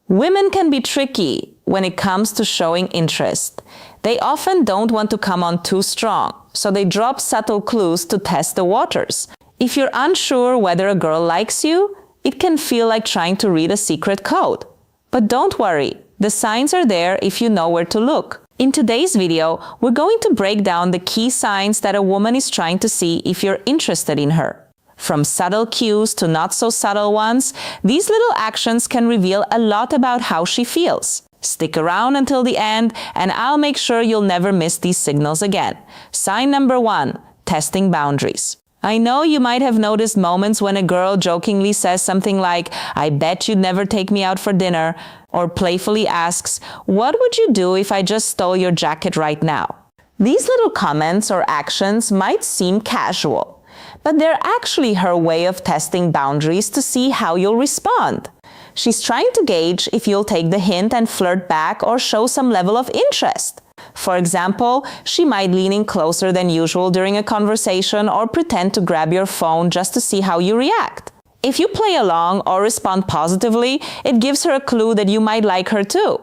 Women can be tricky when it comes to showing interest. They often don't want to come on too strong, so they drop subtle clues to test the waters. If you're unsure whether a girl likes you, it can feel like trying to read a secret code. But don't worry, the signs are there if you know where to look. In today's video, we're going to break down the key signs that a woman is trying to see if you're interested in her. From subtle cues to not so subtle ones, these little actions can reveal a lot about how she feels. Stick around until the end, and I'll make sure you'll never miss these signals again. Sign number 1, testing boundaries. I know you might have noticed moments when a girl jokingly says something like, "I bet you'd never take me out for dinner," or playfully asks, "What would you do if I just stole your jacket right now?" These little comments or actions might seem casual, but they're actually her way of testing boundaries to see how you'll respond. She's trying to gauge if you'll take the hint and flirt back or show some level of interest. For example, she might lean in closer than usual during a conversation or pretend to grab your phone just to see how you react. If you play along or respond positively, it gives her a clue that you might like her too.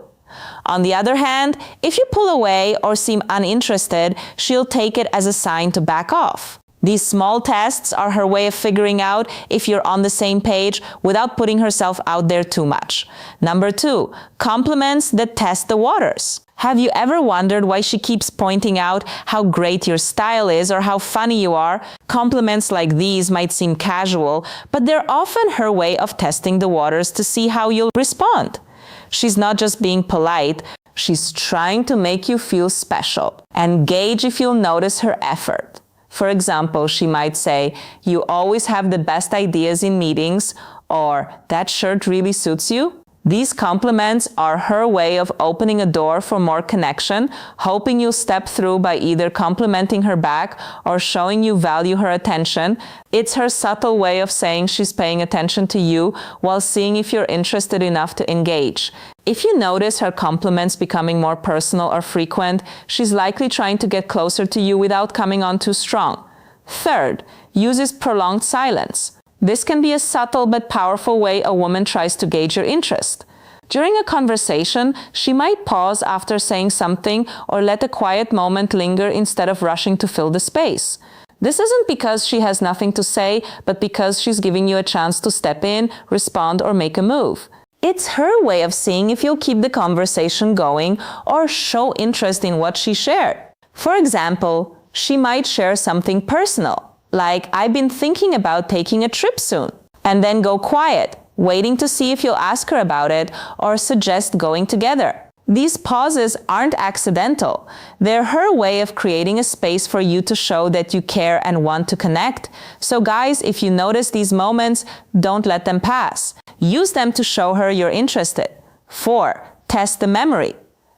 On the other hand, if you pull away or seem uninterested, she'll take it as a sign to back off. These small tests are her way of figuring out if you're on the same page without putting herself out there too much. Number 2, compliments that test the waters. Have you ever wondered why she keeps pointing out how great your style is or how funny you are? Compliments like these might seem casual, but they're often her way of testing the waters to see how you'll respond. She's not just being polite, she's trying to make you feel special and gauge if you'll notice her effort. For example, she might say, "You always have the best ideas in meetings," or "That shirt really suits you." These compliments are her way of opening a door for more connection, hoping you'll step through by either complimenting her back or showing you value her attention. It's her subtle way of saying she's paying attention to you while seeing if you're interested enough to engage. If you notice her compliments becoming more personal or frequent, she's likely trying to get closer to you without coming on too strong. Third, uses prolonged silence. This can be a subtle but powerful way a woman tries to gauge your interest. During a conversation, she might pause after saying something or let a quiet moment linger instead of rushing to fill the space. This isn't because she has nothing to say, but because she's giving you a chance to step in, respond, or make a move. It's her way of seeing if you'll keep the conversation going or show interest in what she shared. For example, she might share something personal, like, "I've been thinking about taking a trip soon," and then go quiet, waiting to see if you'll ask her about it or suggest going together. These pauses aren't accidental. They're her way of creating a space for you to show that you care and want to connect. So guys, if you notice these moments, don't let them pass. Use them to show her you're interested. 4, test the memory.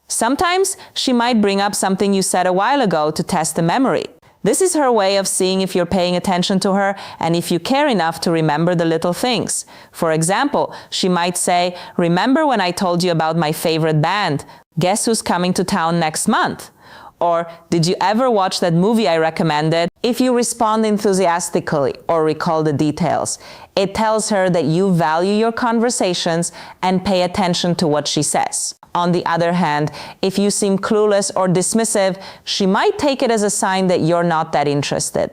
Sometimes she might bring up something you said a while ago to test the memory. This is her way of seeing if you're paying attention to her and if you care enough to remember the little things. For example, she might say, "Remember when I told you about my favorite band? Guess who's coming to town next month?" Or, "Did you ever watch that movie I recommended?" If you respond enthusiastically or recall the details, it tells her that you value your conversations and pay attention to what she says. On the other hand, if you seem clueless or dismissive, she might take it as a sign that you're not that interested.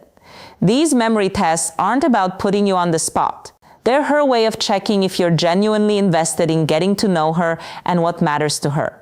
These memory tests aren't about putting you on the spot. They're her way of checking if you're genuinely invested in getting to know her and what matters to her.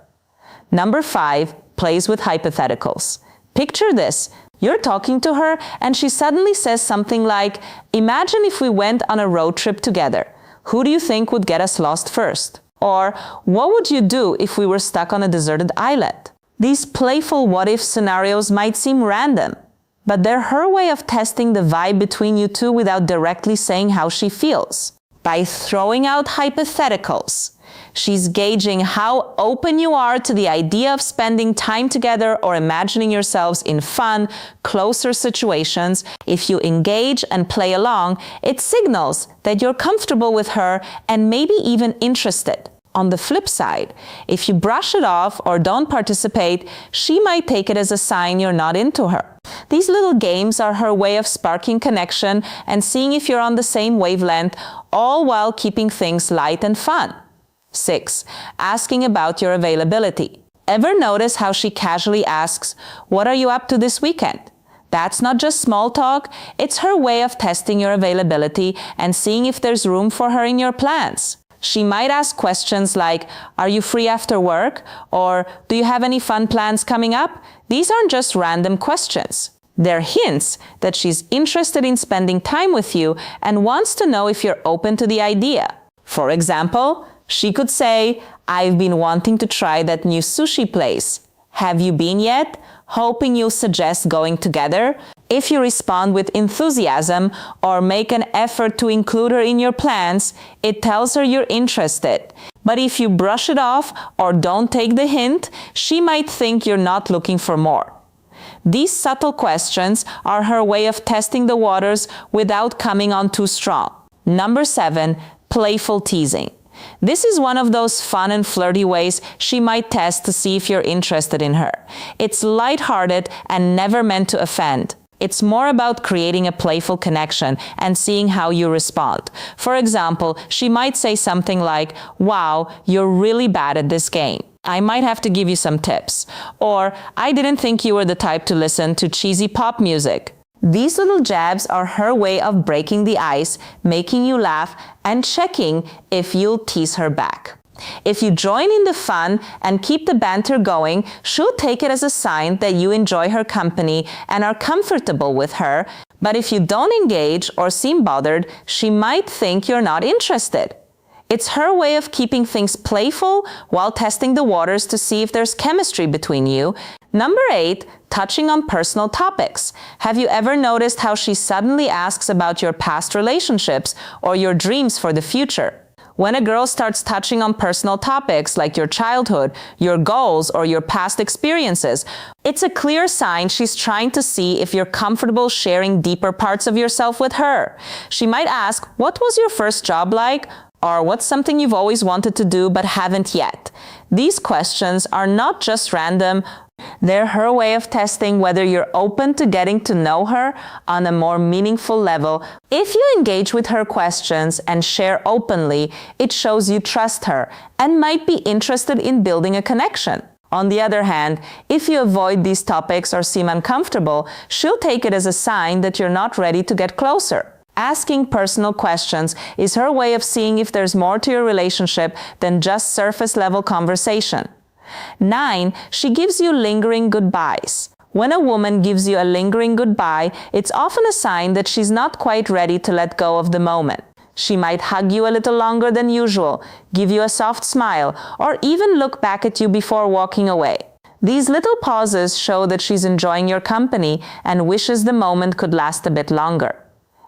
Number 5, plays with hypotheticals. Picture this. You're talking to her and she suddenly says something like, "Imagine if we went on a road trip together. Who do you think would get us lost first?" Or, "What would you do if we were stuck on a deserted island?" These playful what-if scenarios might seem random, but they're her way of testing the vibe between you two without directly saying how she feels. By throwing out hypotheticals, she's gauging how open you are to the idea of spending time together or imagining yourselves in fun, closer situations. If you engage and play along, it signals that you're comfortable with her and maybe even interested. On the flip side, if you brush it off or don't participate, she might take it as a sign you're not into her. These little games are her way of sparking connection and seeing if you're on the same wavelength, all while keeping things light and fun. 6. Asking about your availability. Ever notice how she casually asks, "What are you up to this weekend?" That's not just small talk, it's her way of testing your availability and seeing if there's room for her in your plans. She might ask questions like, "Are you free after work?" or "Do you have any fun plans coming up?" These aren't just random questions. They're hints that she's interested in spending time with you and wants to know if you're open to the idea. For example, she could say, "I've been wanting to try that new sushi place. Have you been yet? Hoping you'll suggest going together." If you respond with enthusiasm or make an effort to include her in your plans, it tells her you're interested. But if you brush it off or don't take the hint, she might think you're not looking for more. These subtle questions are her way of testing the waters without coming on too strong. Number 7, playful teasing. This is one of those fun and flirty ways she might test to see if you're interested in her. It's lighthearted and never meant to offend. It's more about creating a playful connection and seeing how you respond. For example, she might say something like, "Wow, you're really bad at this game. I might have to give you some tips." Or, "I didn't think you were the type to listen to cheesy pop music." These little jabs are her way of breaking the ice, making you laugh, and checking if you'll tease her back. If you join in the fun and keep the banter going, she'll take it as a sign that you enjoy her company and are comfortable with her. But if you don't engage or seem bothered, she might think you're not interested. It's her way of keeping things playful while testing the waters to see if there's chemistry between you. Number 8, touching on personal topics. Have you ever noticed how she suddenly asks about your past relationships or your dreams for the future? When a girl starts touching on personal topics like your childhood, your goals, or your past experiences, it's a clear sign she's trying to see if you're comfortable sharing deeper parts of yourself with her. She might ask, "What was your first job like?" or "What's something you've always wanted to do but haven't yet?" These questions are not just random. They're her way of testing whether you're open to getting to know her on a more meaningful level. If you engage with her questions and share openly, it shows you trust her and might be interested in building a connection. On the other hand, if you avoid these topics or seem uncomfortable, she'll take it as a sign that you're not ready to get closer. Asking personal questions is her way of seeing if there's more to your relationship than just surface-level conversation. 9, she gives you lingering goodbyes. When a woman gives you a lingering goodbye, it's often a sign that she's not quite ready to let go of the moment. She might hug you a little longer than usual, give you a soft smile, or even look back at you before walking away. These little pauses show that she's enjoying your company and wishes the moment could last a bit longer.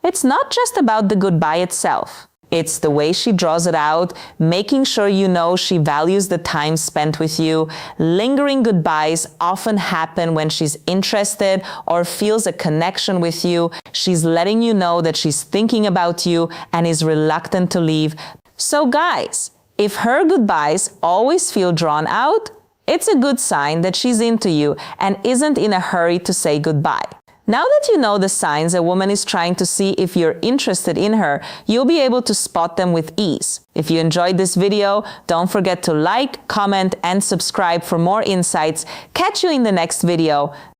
It's not just about the goodbye itself. It's the way she draws it out, making sure you know she values the time spent with you. Lingering goodbyes often happen when she's interested or feels a connection with you. She's letting you know that she's thinking about you and is reluctant to leave. So guys, if her goodbyes always feel drawn out, it's a good sign that she's into you and isn't in a hurry to say goodbye. Now that you know the signs a woman is trying to see if you're interested in her, you'll be able to spot them with ease. If you enjoyed this video, don't forget to like, comment, and subscribe for more insights. Catch you in the next video.